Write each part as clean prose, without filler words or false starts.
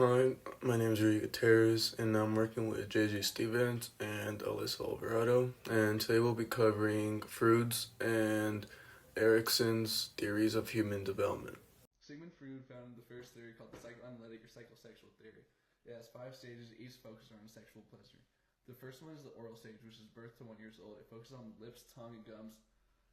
Hi, my name is Rui Gutierrez, and I'm working with JJ Stevens and Alyssa Alvarado. And today we'll be covering Freud's and Erickson's theories of human development. Sigmund Freud founded the first theory called the psychoanalytic or psychosexual theory. It has 5 stages, each focused on sexual pleasure. The first one is the oral stage, which is birth to 1 year old. It focuses on lips, tongue, and gums,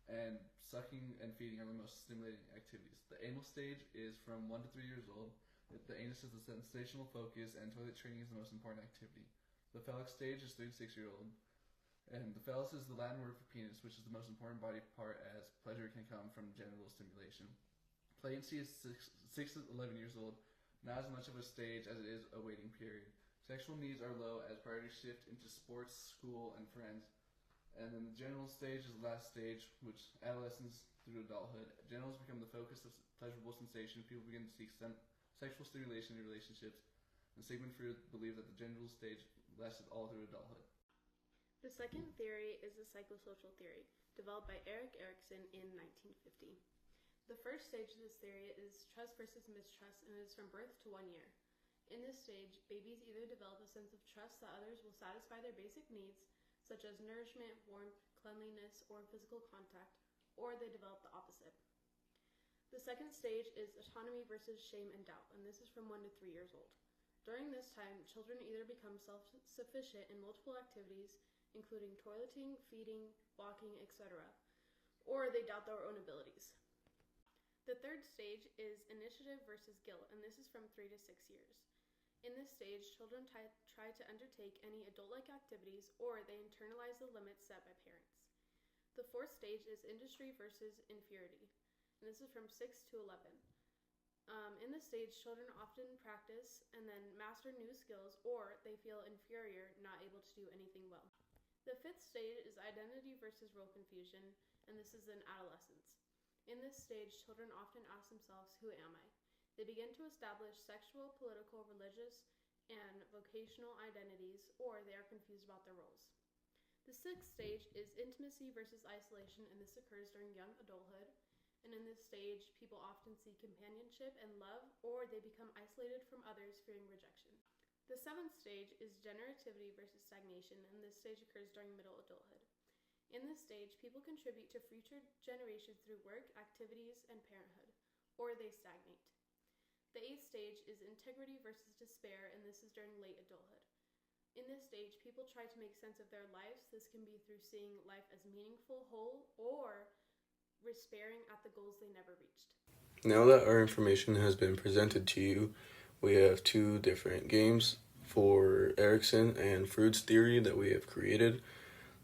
and sucking and feeding are the most stimulating activities. The anal stage is from 1 to 3 years old. The anus is the sensational focus, and toilet training is the most important activity. The phallic stage is 3 to 6 year old, and the phallus is the Latin word for penis, which is the most important body part as pleasure can come from genital stimulation. Latency is 6 to 11 years old, not as much of a stage as it is a waiting period. Sexual needs are low as priorities shift into sports, school, and friends. And then the genital stage is the last stage, which adolescence through adulthood. Genitals become the focus of pleasurable sensation. People begin to seek sexual stimulation in relationships. And Sigmund Freud believed that the genital stage lasted all through adulthood. The second theory is the psychosocial theory, developed by Erik Erikson in 1950. The first stage of this theory is trust versus mistrust, and it is from birth to 1 year. In this stage, babies either develop a sense of trust that others will satisfy their basic needs, such as nourishment, warmth, cleanliness, or physical contact, or they develop the opposite. The second stage is autonomy versus shame and doubt, and this is from 1 to 3 years old. During this time, children either become self-sufficient in multiple activities, including toileting, feeding, walking, etc., or they doubt their own abilities. The third stage is initiative versus guilt, and this is from 3 to 6 years. In this stage, children try to undertake any adult-like activities, or they internalize the limits set by parents. The fourth stage is industry versus inferiority, and this is from 6 to 11. In this stage, children often practice and then master new skills, or they feel inferior, not able to do anything well. The fifth stage is identity versus role confusion, and this is in adolescence. In this stage, children often ask themselves, who am I? They begin to establish sexual, political, religious, and vocational identities, or they are confused about their roles. The sixth stage is intimacy versus isolation, and this occurs during young adulthood. And in this stage, people often seek companionship and love, or they become isolated from others, fearing rejection. The seventh stage is generativity versus stagnation, and this stage occurs during middle adulthood. In this stage, people contribute to future generations through work, activities, and parenthood, or they stagnate. The eighth stage is integrity versus despair, and this is during late adulthood. In this stage, people try to make sense of their lives. This can be through seeing life as meaningful, whole, or despairing at the goals they never reached. Now that our information has been presented to you, we have two different games for Erickson and Freud's theory that we have created.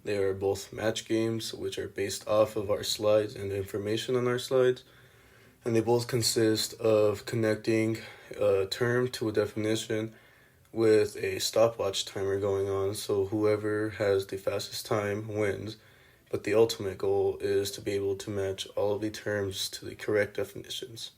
They are both match games, which are based off of our slides and the information on our slides. And they both consist of connecting a term to a definition with a stopwatch timer going on, so whoever has the fastest time wins. But the ultimate goal is to be able to match all of the terms to the correct definitions.